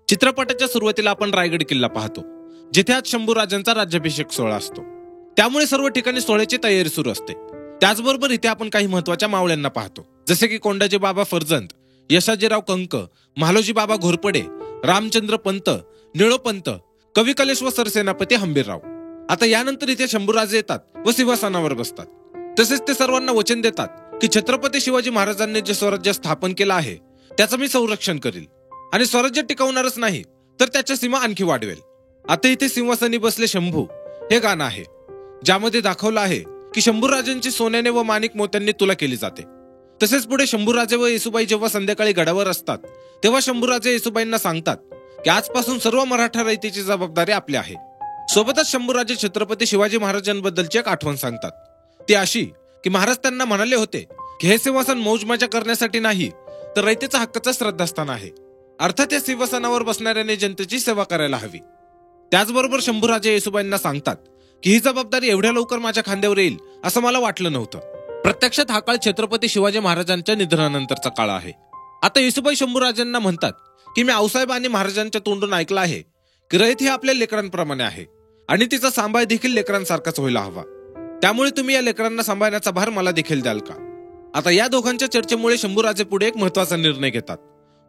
चित्रपटाच्या सुरुवातीला आपण रायगड किल्ला पाहतो, जिथे आज शंभूराजांचा राज्याभिषेक सोहळा असतो. त्यामुळे सर्व ठिकाणी सोहळ्याची तयारी सुरू असते. त्याचबरोबर इथे आपण काही महत्वाच्या मावळ्यांना पाहतो, जसे की कोंडाजी बाबा फर्जंद, यशाजीराव कंक, म्हालोजी बाबा घोरपडे, रामचंद्र पंत, निळोपंत, कवी कलेश व सरसेनापती हंबीरराव. आता यानंतर इथे शंभूराजे येतात व सिंहासनावर बसतात. तसेच ते सर्वांना वचन देतात की छत्रपती शिवाजी महाराजांनी जे स्वराज्य स्थापन केलं आहे त्याचं मी संरक्षण करील आणि स्वराज्य टिकवणारच नाही तर त्याच्या सीमा आणखी वाढवेल. आता इथे सिंहासनी बसले शंभू हे गाणं आहे, ज्यामध्ये दाखवलं आहे की शंभूराजांची सोन्याने व माणिक मोत्यांनी तुला केली जाते. तसेच पुढे शंभूराजे व येसुबाई जेव्हा संध्याकाळी गडावर असतात तेव्हा शंभूराजे येसुबाईंना सांगतात की आजपासून सर्व मराठा रयतेची जबाबदारी आपली आहे. सोबतच शंभूराजे छत्रपती शिवाजी महाराजांबद्दलची एक आठवण सांगतात, ती अशी की महाराज त्यांना म्हणाले होते की हे सिंहासन मौजमजा करण्यासाठी नाही तर रयतेचा हक्काचं श्रद्धास्थान आहे. अर्थात या सिंहासनावर बसणाऱ्याने जनतेची सेवा करायला हवी. त्याचबरोबर शंभूराजे येसुबाईंना सांगतात की ही जबाबदारी एवढ्या लवकर माझ्या खांद्यावर येईल असं मला वाटलं नव्हतं. प्रत्यक्षात हा काळ छत्रपती शिवाजी महाराजांच्या निधनानंतरचा काळ आहे. आता येसुबाई शंभूराजांना म्हणतात की मी आऊसाहेब आणि महाराजांच्या तोंडून ऐकलं आहे की रयत ही आपल्या लेकरांप्रमाणे आहे आणि तिचा सांभाळ देखील लेकरांसारखाच व्हायला हवा. त्यामुळे तुम्ही या लेकरांना सांभाळण्याचा भार मला देखील द्याल का? आता या दोघांच्या चर्चेमुळे शंभूराजे पुढे एक महत्वाचा निर्णय घेतात,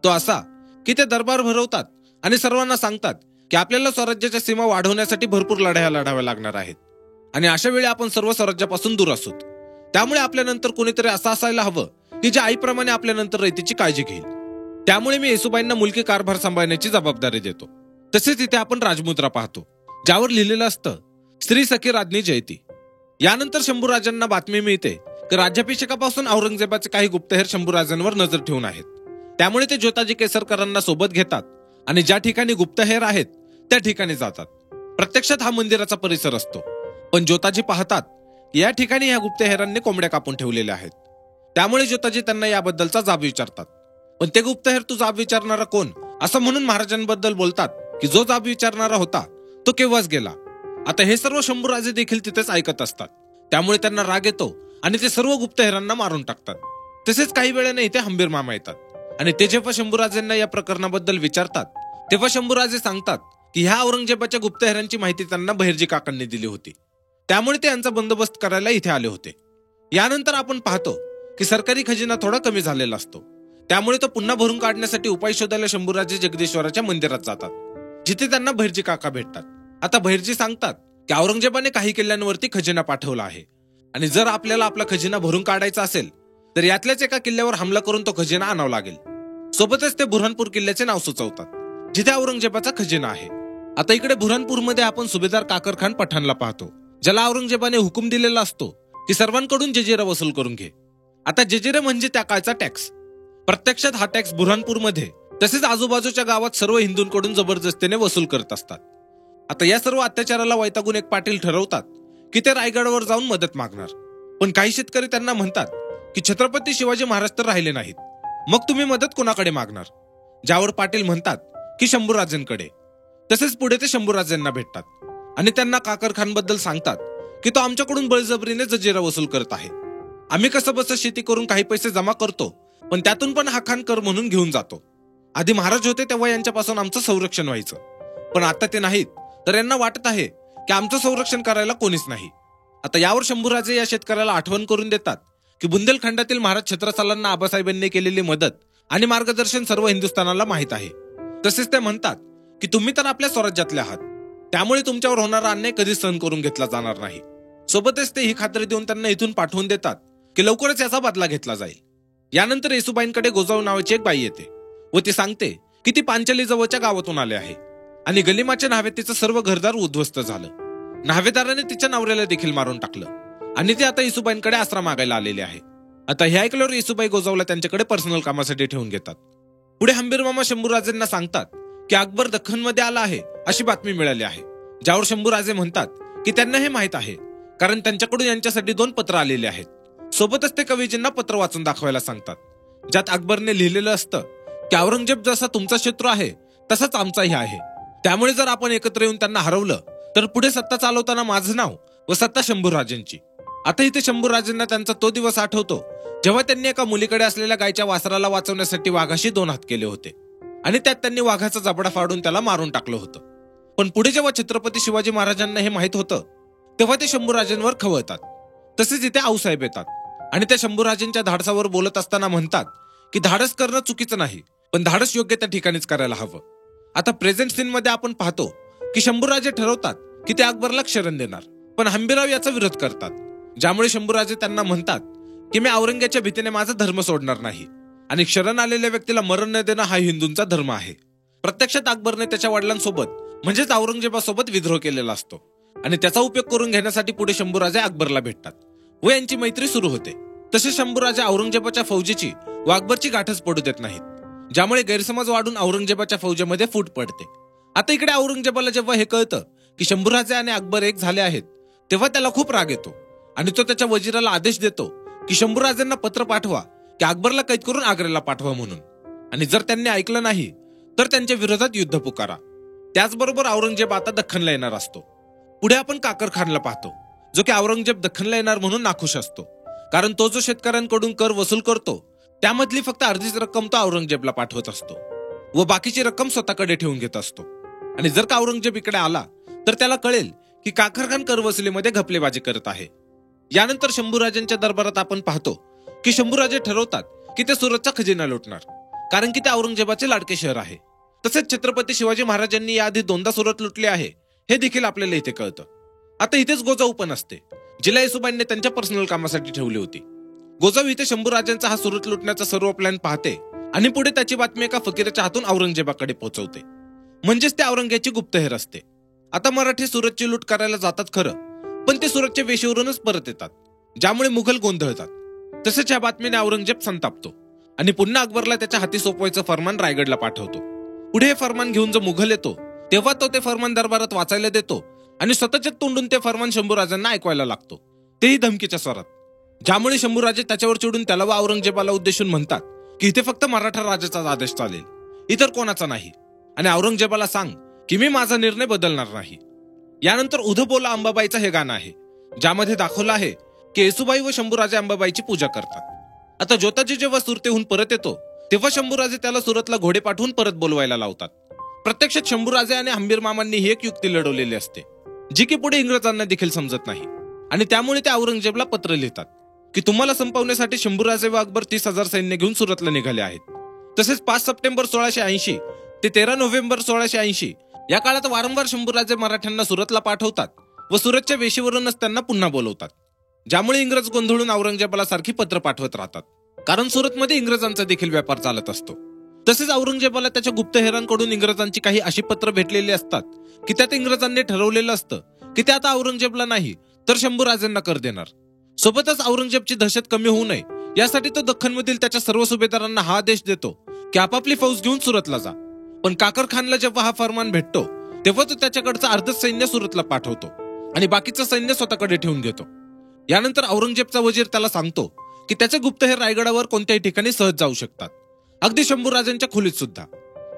तो असा की ते दरबार भरवतात आणि सर्वांना सांगतात की आपल्याला स्वराज्याच्या सीमा वाढवण्यासाठी भरपूर लढाया लढाव्या लागणार आहेत आणि अशा वेळी आपण सर्व स्वराज्यापासून दूर असू. त्यामुळे आपल्यानंतर कोणीतरी असं असायला हवं की जे आईप्रमाणे आपल्यानंतर रयतेची काळजी घेईल. त्यामुळे मी येसुबाईंना मुलकी कारभार सांभाळण्याची जबाबदारी देतो. तसेच इथे आपण राजमुद्रा पाहतो, ज्यावर लिहिलेलं असतं श्री सखी राज्ञी जयती. यानंतर शंभूराजांना बातमी मिळते की राज्याभिषेकापासून औरंगजेबाचे काही गुप्तहेर शंभूराजांवर नजर ठेवून आहेत. त्यामुळे ते ज्योताजी केसरकरांना सोबत घेतात आणि ज्या ठिकाणी गुप्तहेर आहेत त्या ठिकाणी जातात. प्रत्यक्षात हा मंदिराचा परिसर असतो, पण ज्योताजी पाहतात या ठिकाणी या गुप्तहेरांनी कोंबड्या कापून ठेवलेल्या आहेत. त्यामुळे ज्योताजी त्यांना याबद्दलचा जाब विचारतात. पण ते गुप्तहेर तू जाब विचारणारा कोण असं म्हणून महाराजांबद्दल बोलतात की जो जाब विचारणारा होता तो केव्हाच गेला. आता हे सर्व शंभूराजे देखील तिथेच ऐकत असतात. त्यामुळे त्यांना राग येतो आणि ते सर्व गुप्तहेरांना मारून टाकतात. तसेच काही वेळाने इथे हंबीर मामा येतात आणि ते जेव्हा शंभूराजेंना या प्रकरणाबद्दल विचारतात तेव्हा शंभूराजे सांगतात की ह्या औरंगजेबाच्या गुप्तहेरांची माहिती त्यांना बहिर्जी काकांनी दिली होती, त्यामुळे ते यांचा बंदोबस्त करायला इथे आले होते. यानंतर आपण पाहतो की सरकारी खजिना थोडा कमी झालेला असतो. त्यामुळे तो पुन्हा भरून काढण्यासाठी उपाय शोधायला शंभूराजे जगदीश्वराच्या मंदिरात जातात, जिथे त्यांना बहिर्जी काका भेटतात. आता बहिर्जी सांगतात की औरंगजेबाने काही किल्ल्यांवरती खजिना पाठवला आहे आणि जर आपल्याला आपला खजिना भरून काढायचा असेल तर यातल्याच एका किल्ल्यावर हमला करून तो खजिना आणावा लागेल. सोबतच ते बुऱ्हाणपूर किल्ल्याचे नाव सुचवतात, जिथे औरंगजेबाचा खजिना आहे. आता इकडे बुऱ्हाणपूरमध्ये आपण सुभेदार काकर खान पठाणला पाहतो, ज्याला औरंगजेबाने हुकूम दिलेला असतो की सर्वांकडून जजिरा वसूल करून घे. आता जजिरे म्हणजे त्या काळचा टॅक्स. प्रत्यक्षात हा टॅक्स बुऱ्हाणपूरमध्ये तसेच आजूबाजूच्या गावात सर्व हिंदूंकडून जबरदस्तीने वसूल करत असतात. आता या सर्व अत्याचाराला वैतागून एक पाटील ठरवतात की ते रायगडावर जाऊन मदत मागणार. पण काही शेतकरी त्यांना म्हणतात की छत्रपती शिवाजी महाराज तर राहिले नाहीत, मग तुम्ही मदत कोणाकडे मागणार? ज्यावर पाटील म्हणतात की शंभूराजेंकडे. तसेच पुढे ते शंभूराजेंना भेटतात आणि त्यांना काकर खान बद्दल सांगतात की तो आमच्याकडून बळजबरीने जजिरा वसूल करत आहे. आम्ही कसं बस शेती करून काही पैसे जमा करतो, पण त्यातून पण हा खान कर म्हणून घेऊन जातो. आधी महाराज होते तेव्हा यांच्यापासून आमचं संरक्षण व्हायचं, पण आता ते नाहीत तर यांना वाटत आहे की आमचं संरक्षण करायला कोणीच नाही. आता यावर शंभूराजे या शेतकऱ्याला आठवण करून देतात की बुंदेलखंडातील महाराज छत्रसालांना आबासाहेबांनी केलेली मदत आणि मार्गदर्शन सर्व हिंदुस्थानाला माहित आहे. तसेच ते म्हणतात की तुम्ही तर आपल्या स्वराज्यातले आहात, त्यामुळे तुमच्यावर होणारा अन्याय कधीच सहन करून घेतला जाणार नाही. सोबतच ते ही खात्री देऊन त्यांना इथून पाठवून देतात की लवकरच याचा बदला घेतला जाईल. यानंतर येसुबाईंकडे गोजाऊ नावाची एक बाई येते व ती सांगते की ती पांचाली जवळच्या गावातून आले आहे आणि गलिमाच्या न्हाव्यात तिचं सर्व घरदार उद्ध्वस्त झालं. न्हावेदाराने तिच्या नवऱ्याला देखील मारून टाकलं आणि ते आता येसुबाईंकडे आसरा मागायला आलेले आहे. आता हे ऐकल्यावर येसुबाई गोजाऊला त्यांच्याकडे पर्सनल कामासाठी ठेवून घेतात. पुढे हंबीर मामा शंभूराजेंना सांगतात की अकबर दख्खनमध्ये आला आहे अशी बातमी मिळाली आहे. ज्यावर शंभूराजे म्हणतात की त्यांना हे माहित आहे, कारण त्यांच्याकडून यांच्यासाठी 2 पत्र आलेले आहेत. सोबतच ते कवीजींना पत्र वाचून दाखवायला सांगतात, ज्यात अकबरने लिहिलेलं असतं की औरंगजेब जसा तुमचा शत्रू आहे तसाच आमचाही आहे. त्यामुळे जर आपण एकत्र येऊन त्यांना हरवलं तर पुढे सत्ता चालवताना माझं नाव व सत्ता शंभूराजेंची. आता इथे शंभूराजेंना त्यांचा तो दिवस आठवतो जेव्हा त्यांनी एका मुलीकडे असलेल्या गायच्या वासराला वाचवण्यासाठी वाघाशी 2 हात केले होते आणि त्यात त्यांनी वाघाचा जबडा फाडून त्याला मारून टाकलं होतं. पण पुढे जेव्हा छत्रपती शिवाजी महाराजांना हे माहित होतं तेव्हा ते शंभूराजांवर खवळतात. तसेच इथे आऊसाहेब येतात आणि त्या शंभूराजांच्या धाडसावर बोलत असताना म्हणतात की धाडस करणं चुकीचं नाही, पण धाडस योग्य त्या ठिकाणीच करायला हवं. आता प्रेझेंट सीन मध्ये आपण पाहतो की शंभूराजे ठरवतात की ते अकबरला शरण देणार, पण हंबीरराव याचा विरोध करतात. ज्यामुळे शंभूराजे त्यांना म्हणतात की मी औरंग्याच्या भीतीने माझा धर्म सोडणार नाही आणि शरण आलेल्या व्यक्तीला मरण न देणं हा हिंदूंचा धर्म आहे. प्रत्यक्षात अकबरने त्याच्या वडिलांसोबत म्हणजेच औरंगजेबासोबत विद्रोह केलेला असतो आणि त्याचा उपयोग करून घेण्यासाठी पुढे शंभूराजे अकबरला भेटतात व यांची मैत्री सुरू होते. तसे शंभूराजे औरंगजेबाच्या फौजेची व अकबरची गाठच पडू देत नाहीत, ज्यामुळे गैरसमज वाढून औरंगजेबाच्या फौजेमध्ये फूट पडते. आता इकडे औरंगजेबाला जेव्हा हे कळतं की शंभूराजे आणि अकबर एक झाले आहेत तेव्हा त्याला खूप राग येतो आणि तो त्याच्या वजिराला आदेश देतो की शंभूराजांना पत्र पाठवा की अकबरला कैद करून आग्र्याला पाठवा म्हणून, आणि जर त्यांनी ऐकलं नाही तर त्यांच्या विरोधात युद्ध पुकारा. त्याचबरोबर औरंगजेब आता दख्खनला येणार असतो. पुढे आपण काकर खानला पाहतो, जो की औरंगजेब दख्खनला येणार म्हणून नाखुश असतो, कारण तो जो शेतकऱ्यांकडून कर वसूल करतो त्यामधली फक्त अर्धीच रक्कम तो औरंगजेबला पाठवत असतो व बाकीची रक्कम स्वतःकडे ठेवून घेत असतो. आणि जर का औरंगजेब इकडे आला तर त्याला कळेल की काकर खान कर वसुलीमध्ये घपलेबाजी करत आहे. यानंतर शंभूराजांच्या दरबारात आपण पाहतो की शंभूराजे ठरवतात की ते सुरतचा खजिना लुटणार, कारण की ते औरंगजेबाचे लाडके शहर आहे. तसेच छत्रपती शिवाजी महाराजांनी याआधी 2दा सुरत लुटले आहे हे देखील आपल्याला इथे कळतं. आता इथेच गोजाऊ पण असते, जिला येसुबाईंनी त्यांच्या पर्सनल कामासाठी ठेवली होती. गोजाऊ इथे शंभूराजांचा हा सुरत लुटण्याचा सर्व प्लॅन पाहते आणि पुढे त्याची बातमी एका फकीराच्या हातून औरंगजेबाकडे पोहोचवते, म्हणजेच ते औरंग्याची गुप्तहेर असते. आता मराठी सुरतची लूट करायला जातात खरं, पण ते सुरतच्या वेशीवरूनच परत येतात, ज्यामुळे मुघल गोंधळतात. तसेच या बातमीने औरंगजेब संतापतो आणि पुन्हा अकबरला त्याच्या हाती सोपवायचं फरमान रायगडला पाठवतो. पुढे हे फरमान घेऊन जो मुघल येतो तेव्हा तो ते फरमान दरबारात वाचायला देतो आणि स्वतःच्या तोंडून ते फरमान शंभूराजांना ऐकवायला लागतो, तेही धमकीच्या स्वरात. ज्यामुळे शंभूराजे त्याच्यावर चिडून त्याला व औरंगजेबाला उद्देशून म्हणतात की इथे फक्त मराठा राजाचा आदेश चालेल, इतर कोणाचा नाही, आणि औरंगजेबाला सांग की मी माझा निर्णय बदलणार नाही. यानंतर उध बोला अंबाबाईचं हे गाणं आहे, ज्यामध्ये दाखवलं आहे की येसुबाई व शंभूराजे अंबाबाईची पूजा करतात. आता जोताजी जेव्हा सुरतेहून परत येतो तेव्हा शंभूराजे त्याला सुरतला घोडे पाठवून परत बोलवायला लावतात. प्रत्यक्षात शंभूराजे आणि हंबीर मामांनी ही एक युक्ती लढवलेली असते, जी की पुढे इंग्रजांना देखील समजत नाही, आणि त्यामुळे ते औरंगजेबला पत्र लिहितात की तुम्हाला संपवण्यासाठी शंभूराजे व अकबर 30,000 सैन्य घेऊन सुरतला निघाले आहेत. तसेच 5 सप्टेंबर 1680 ते 13 नोव्हेंबर 1680 या काळात वारंवार शंभूराजे मराठ्यांना सुरतला पाठवतात व सुरतच्या वेशीवरूनच त्यांना पुन्हा बोलवतात, ज्यामुळे इंग्रज गोंधळून औरंगजेबाला सारखी पत्र पाठवत राहतात, कारण सुरतमध्ये इंग्रजांचा देखील व्यापार चालत असतो. तसेच औरंगजेबाला त्याच्या गुप्तहेरांकडून इंग्रजांची काही अशी पत्र भेटलेली असतात की त्यात इंग्रजांनी ठरवलेलं असतं की ते आता औरंगजेबला नाही तर शंभूराजांना कर देणार. सोबतच औरंगजेबची दहशत कमी होऊ नये यासाठी तो दख्खनमधील त्याच्या सर्व सुभेदारांना हा आदेश देतो की आपापली फौज घेऊन सुरतला जा. पण काकर खानला जेव्हा हा फरमान भेटतो तेव्हा तो त्याच्याकडचं अर्धच सैन्य सुरतला पाठवतो आणि बाकीचं सैन्य स्वतःकडे ठेवून घेतो. यानंतर औरंगजेबचा वजीर त्याला सांगतो की त्याचे गुप्तहेर रायगडावर कोणत्याही ठिकाणी सहज जाऊ शकतात, अगदी शंभूराजांच्या खोलीत सुद्धा.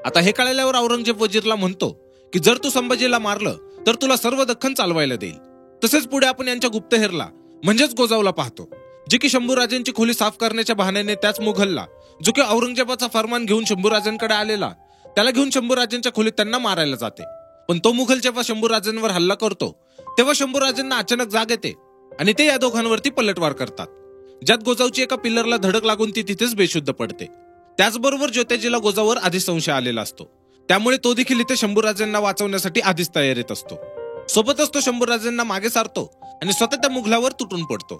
आता हे कळल्यावर औरंगजेब वजीरला म्हणतो की जर तू संभाजीला मारलं तर तुला सर्व दख्खन चालवायला देईल. तसेच पुढे आपण यांच्या गुप्तहेरला म्हणजेच गोजाऊला पाहतो, जे की शंभूराजांची खोली साफ करण्याच्या बहाण्याने त्याच मुघलला, जो की औरंगजेबाचा फरमान घेऊन शंभूराजांकडे आलेला, त्याला घेऊन शंभूराजांच्या खोलीत त्यांना मारायला जाते. पण तो मुघल जेव्हा शंभूराजांवर हल्ला करतो तेव्हा शंभूराजांना अचानक जाग येते आणि ते या दोघांवरती पलटवार करतात, ज्यात गोजाऊची एका पिल्लरला धडक लागून ती तिथेच बेशुद्ध पडते. त्याचबरोबर ज्योतिजीला गोजाऊवर आधीच संशय आलेला असतो, त्यामुळे तो देखील इथे शंभूराजांना वाचवण्यासाठी आधीच तयारीत असतो. सोबतच तो शंभूराजांना मागे सारतो आणि स्वतः त्या मुघलावर तुटून पडतो.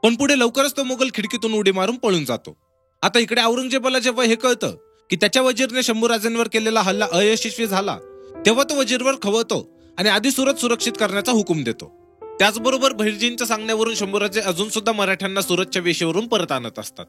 पण पुढे लवकरच तो मुघल खिडकीतून उडी मारून पळून जातो. आता इकडे औरंगजेबाला जेव्हा हे कळतं की त्याच्या वजीरने शंभूराजांवर केलेला हल्ला अयशस्वी झाला तेव्हा तो वजीरवर खवळतो आणि आधी सुरत सुरक्षित करण्याचा हुकूम देतो. त्याचबरोबर बहिर्जींच्या सांगण्यावरून शंभूराजे अजून सुद्धा मराठ्यांना सुरतच्या वेशीवरून परत आणत असतात.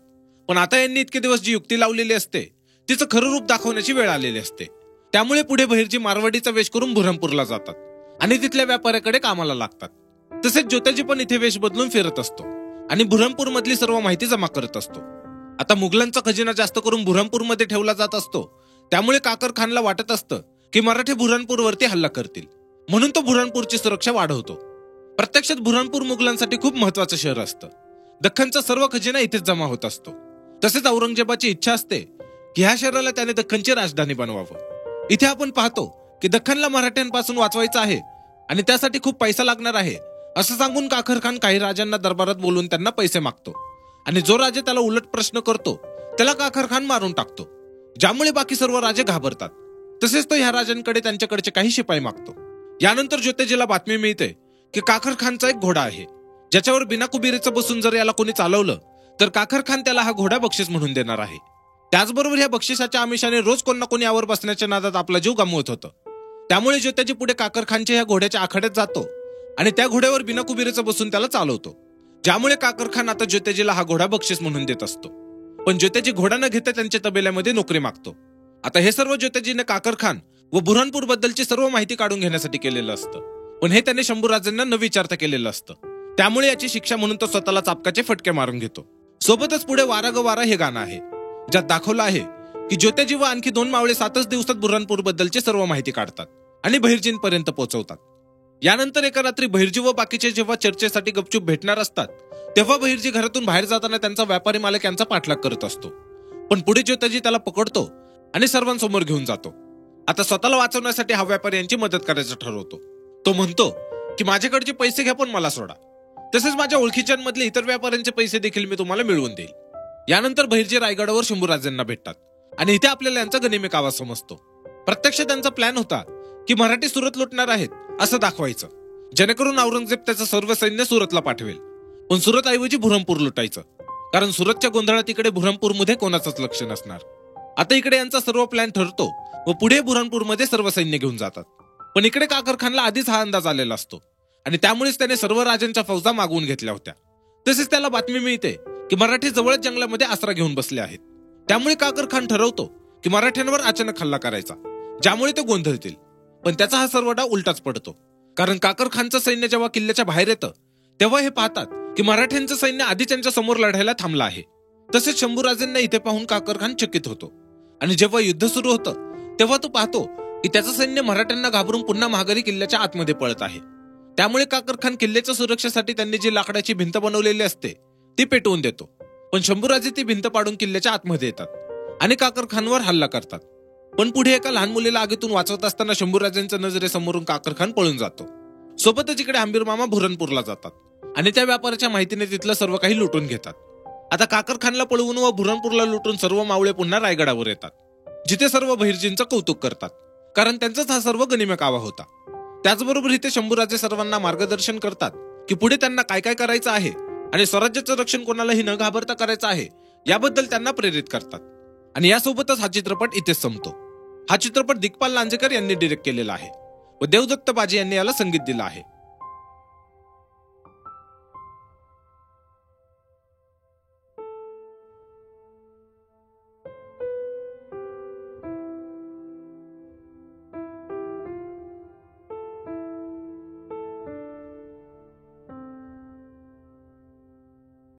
पण आता यांनी इतके दिवस जी युक्ती लावलेली असते तिचं खरं रूप दाखवण्याची वेळ आलेली असते. त्यामुळे पुढे बहिर्जी मारवाडीचा वेश करून बुऱ्हाणपूरला जातात आणि तिथल्या व्यापाऱ्याकडे कामाला लागतात. तसेच ज्योतिजी पण इथे वेश बदलून फिरत असतो आणि बुऱ्हाणपूर मधली सर्व माहिती जमा करत असतो. आता मुघलांचा खजिना जास्त करून बुऱ्हाणपूरमध्ये ठेवला जात असतो, त्यामुळे काकर खानला वाटत असतं की मराठी बुऱ्हाणपूरवरती हल्ला करतील, म्हणून तो बुऱ्हाणपूरची सुरक्षा वाढवतो. प्रत्यक्षात बुऱ्हाणपूर मुघलांसाठी खूप महत्वाचं शहर असतं. दख्खनचा सर्व खजिना इथेच जमा होत असतो. तसेच औरंगजेबाची इच्छा असते की ह्या शहराला त्याने दख्खनची राजधानी बनवावं. इथे आपण पाहतो की दख्खनला मराठ्यांपासून वाचवायचं आहे आणि त्यासाठी खूप पैसा लागणार आहे असं सांगून काखर खान काही राजांना दरबारात बोलून त्यांना पैसे मागतो आणि जो राजा त्याला उलट प्रश्न करतो त्याला काखर खान मारून टाकतो, ज्यामुळे बाकी सर्व राजे घाबरतात. तसेच तो ह्या राजांकडे त्यांच्याकडचे काही शिपाई मागतो. यानंतर ज्योतिजीला बातमी मिळते की काखर खानचा एक घोडा आहे ज्याच्यावर बिना कुबेरीचं बसून जर याला कोणी चालवलं तर काखर खान त्याला हा घोडा बक्षीस म्हणून देणार आहे. त्याचबरोबर ह्या बक्षिसाच्या आमिषाने रोज कोण ना कोणी यावर बसण्याच्या नादात आपला जीव गमवत होतं. त्यामुळे ज्योतिजी पुढे काखर खानच्या ह्या घोड्याच्या आखाड्यात जातो आणि त्या घोड्यावर बिना कुबेरीचं बसून त्याला चालवतो, ज्यामुळे काखर खान आता ज्योतिजीला हा घोडा बक्षीस म्हणून देत असतो. पण ज्योतिजी घोडा न घेता त्यांच्या तबेल्यामध्ये नोकरी मागतो. आता हे सर्व ज्योतिजीने काखर खान व बुऱ्हाणपूर बद्दलची सर्व माहिती काढून घेण्यासाठी केलेलं असतं, पण हे त्याने शंभूराजांना न विचारता केलेलं असतं. त्यामुळे याची शिक्षा म्हणून तो स्वतःला चापकाचे फटके मारून घेतो. सोबतच पुढे वारा ग वारा हे गाणं आहे ज्यात दाखवलं आहे की ज्योतिजी व आणखी 2 मावळे 7च दिवसात बुऱ्हाणपूर बद्दलची सर्व माहिती काढतात आणि बहिर्जींपर्यंत पोहोचवतात. यानंतर एका रात्री बहिर्जी व बाकीचे जेव्हा चर्चेसाठी गपचूप भेटणार असतात तेव्हा बहिर्जी घरातून बाहेर जाताना त्यांचा व्यापारी मालक यांचा पाठलाग करत असतो. पण पुढे ज्योतिजी त्याला पकडतो आणि सर्वांसमोर घेऊन जातो. आता स्वतःला वाचवण्यासाठी हा व्यापारी यांची मदत करायचं ठरवतो. तो म्हणतो की माझ्याकडचे पैसे घ्या पण मला सोडा, तसेच माझ्या ओळखीच्यांमधले इतर व्यापाऱ्यांचे पैसे देखील मी तुम्हाला मिळवून देईल. यानंतर बहिर्जी रायगडावर शंभूराजांना भेटतात आणि इथे आपल्याला यांचा गनिमी कावा समजतो. प्रत्यक्ष त्यांचा प्लॅन होता की मराठी सुरत लुटणार आहेत असं दाखवायचं, जेणेकरून औरंगजेब त्याचं सर्व सैन्य सुरतला पाठवेल. पण सुरत ऐवजी बुऱ्हाणपूर लुटायचं, कारण सुरतच्या गोंधळात इकडे बुऱ्हाणपूरमध्ये कोणाचंच लक्ष नसणार. आता इकडे यांचा सर्व प्लॅन ठरतो व पुढे बुऱ्हाणपूरमध्ये सर्व सैन्य घेऊन जातात. पण इकडे काखर खानला आधीच हा अंदाज आलेला असतो आणि त्यामुळेच त्याने सर्व राजांच्या फौजा मागवून घेतल्या होत्या. तसेच त्याला बातमी मिळते की मराठी जवळच जंगलामध्ये आसरा घेऊन बसले आहेत. त्यामुळे काखर खान ठरवतो की मराठ्यांवर अचानक हल्ला करायचा, ज्यामुळे ते गोंधळतील. पण त्याचा हा सर्व डाव उलटाच पडतो, कारण काखर खानचं सैन्य जेव्हा किल्ल्याच्या बाहेर येतं तेव्हा हे पाहतात की मराठ्यांचं सैन्य आधी त्यांच्या समोर लढायला थांबलं आहे. तसेच शंभूराजांना इथे पाहून काखर खान चकित होतो आणि जेव्हा युद्ध सुरू होतं तेव्हा तो पाहतो की त्याचं सैन्य मराठ्यांना घाबरून पुन्हा महागारी किल्ल्याच्या आतमध्ये पळत आहे. त्यामुळे काखर खान किल्ल्याच्या सुरक्षेसाठी त्यांनी जी लाकडाची भिंत बनवलेली असते ती पेटवून देतो. पण शंभूराजे ती भिंत पाडून किल्ल्याच्या आतमध्ये येतात आणि काखर खानवर हल्ला करतात. पण पुढे एका लहान मुलीला आगीतून वाचवत असताना शंभूराजांच्या नजरेसमोरून काखर खान पळून जातो. सोबतच इकडे आंबीर मामा बुऱ्हाणपूरला जातात आणि त्या व्यापाराच्या माहितीने तिथलं सर्व काही लुटून घेतात. आता काखर खानला पळवून व बुऱ्हाणपूरला लुटून सर्व मावळे पुन्हा रायगडावर येतात, जिथे सर्व बहिर्जींचं कौतुक करतात, कारण त्यांचाच हा सर्व गनिमी कावा होता. त्याचबरोबर इथे शंभूराजे सर्वांना मार्गदर्शन करतात की पुढे त्यांना काय काय करायचं आहे आणि स्वराज्याचं रक्षण कोणालाही न घाबरता करायचं आहे याबद्दल त्यांना प्रेरित करतात. आणि यासोबतच हा चित्रपट इथेच संपतो. हा चित्रपट दिग्पाल लांजेकर यांनी डिरेक्ट केलेला आहे व देवदत्त बाजी यांनी याला संगीत दिलं आहे.